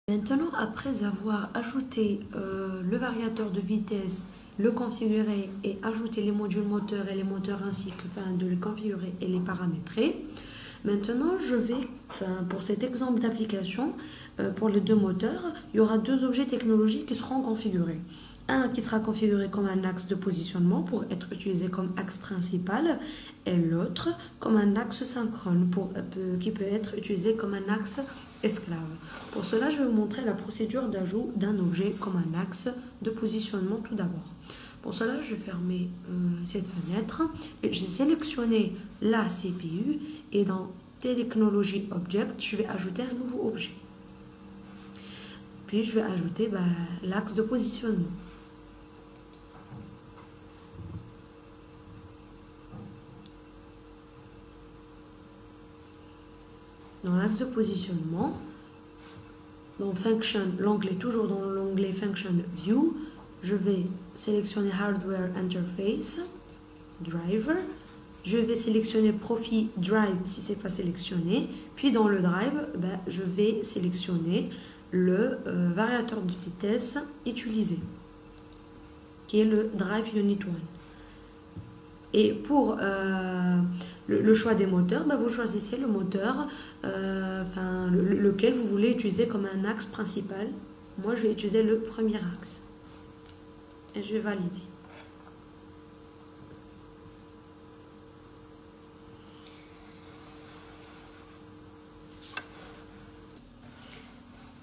Maintenant, après avoir ajouté le variateur de vitesse, le configurer et ajouter les modules moteurs et les moteurs ainsi que de les configurer et les paramétrer, maintenant je vais, pour cet exemple d'application, pour les deux moteurs, il y aura deux objets technologiques qui seront configurés. Un qui sera configuré comme un axe de positionnement pour être utilisé comme axe principal et l'autre comme un axe synchrone qui peut être utilisé comme un axe esclave. Pour cela, je vais vous montrer la procédure d'ajout d'un objet comme un axe de positionnement tout d'abord. Pour cela, je vais fermer cette fenêtre et je vais sélectionner la CPU et dans Technology Object, je vais ajouter un nouveau objet. Puis je vais ajouter l'axe de positionnement. Dans l'axe de positionnement, dans Function, l'onglet, toujours dans l'onglet Function View, je vais sélectionner Hardware Interface, Driver. Je vais sélectionner Profit Drive si ce n'est pas sélectionné. Puis dans le Drive, je vais sélectionner le variateur de vitesse utilisé, qui est le Drive Unit 1. Et pour le choix des moteurs, vous choisissez le moteur lequel vous voulez utiliser comme un axe principal. Moi, je vais utiliser le premier axe. Et je vais valider.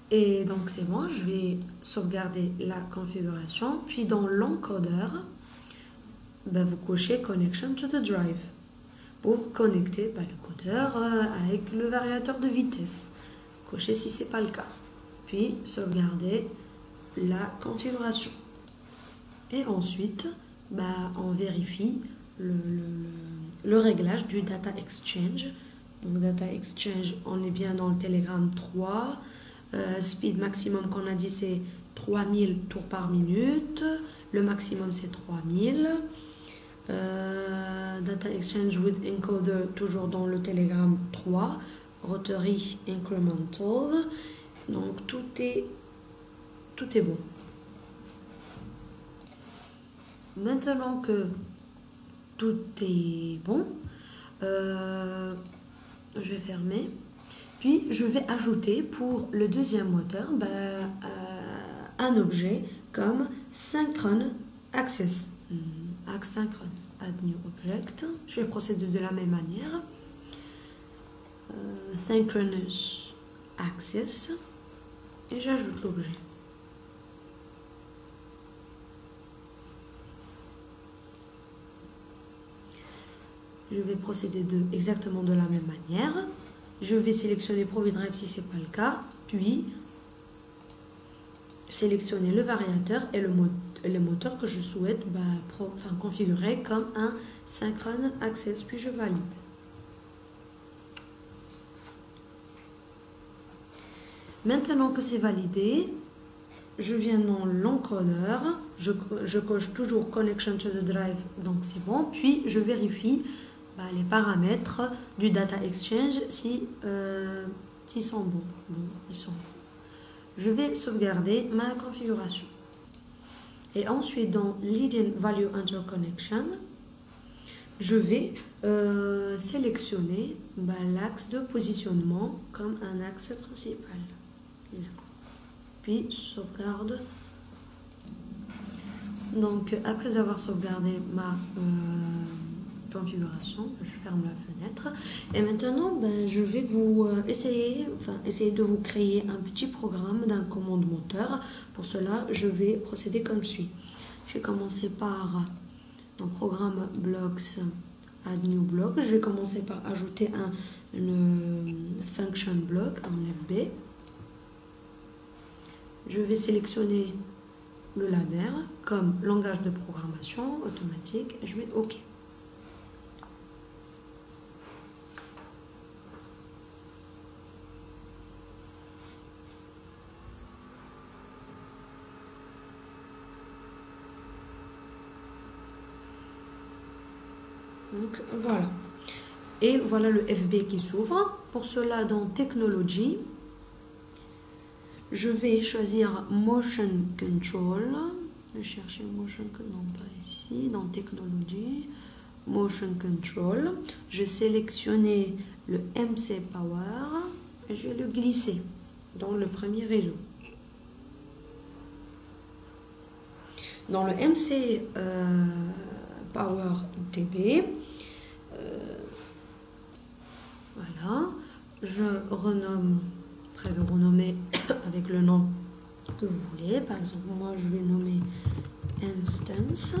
Et donc, c'est bon, je vais sauvegarder la configuration. Puis, dans l'encodeur, vous cochez Connection to the Drive pour connecter le codeur avec le variateur de vitesse. Cochez si ce n'est pas le cas. Puis sauvegarder la configuration. Et ensuite, on vérifie le réglage du Data Exchange. Donc Data Exchange, on est bien dans le Telegram 3. Speed maximum qu'on a dit c'est 3000 tours par minute. Le maximum c'est 3000. Data Exchange with Encoder, toujours dans le Telegram 3. Rotary Incremental. Donc tout est bon. Maintenant que tout est bon, je vais fermer. Puis je vais ajouter pour le deuxième moteur un objet comme Synchrone Access. Axe synchrone. Add new object. Je vais procéder de la même manière. Synchronous access. Et j'ajoute l'objet. Je vais procéder exactement de la même manière. Je vais sélectionner Profit Drive si ce n'est pas le cas. Puis sélectionner le variateur et le moteur que je souhaite configurer comme un Synchrone Access. Puis je valide. Maintenant que c'est validé, je viens dans l'encodeur, je coche toujours Connection to the Drive, donc c'est bon. Puis je vérifie les paramètres du Data Exchange s'ils sont bons. Ils sont bons. Je vais sauvegarder ma configuration. Et ensuite, dans Leading Value Interconnection, je vais sélectionner l'axe de positionnement comme un axe principal. Puis, sauvegarde. Donc, après avoir sauvegardé ma configuration, je ferme la fenêtre. Et maintenant, je vais vous essayer de vous créer un petit programme d'un commande moteur. Pour cela, je vais procéder comme suit. Je vais commencer par dans programme blocks, add new block. Je vais commencer par ajouter un function block, un FB. Je vais sélectionner le ladder comme langage de programmation automatique et je mets OK. Donc voilà. Et voilà le FB qui s'ouvre. Pour cela, dans Technology, je vais choisir Motion Control. Je vais chercher Motion Control, non pas ici, dans Technologie. Motion Control. Je vais sélectionner le MC Power et je vais le glisser dans le premier réseau. Dans le MC Power TB, voilà, je renomme, après le renommer avec le nom que vous voulez. Par exemple, moi je vais nommer Instance.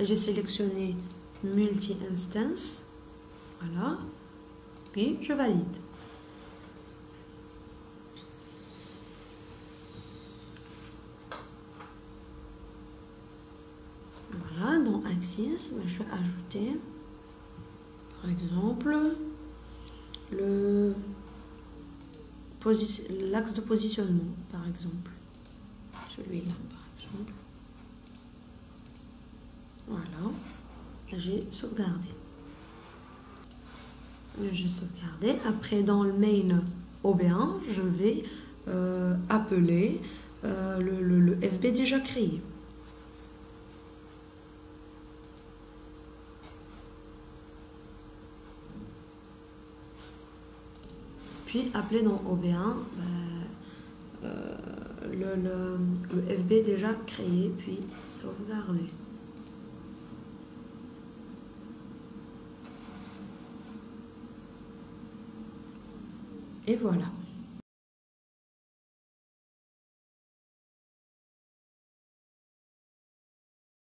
J'ai sélectionné Multi-Instance. Voilà. Puis je valide. Voilà, dans Axis, je vais ajouter, par exemple, l'axe de positionnement, par exemple. Celui-là, par exemple. Voilà, j'ai sauvegardé. J'ai sauvegardé. Après, dans le main OB1, je vais appeler le FB déjà créé. Puis appeler dans OB1 le FB déjà créé, puis sauvegarder. Et voilà.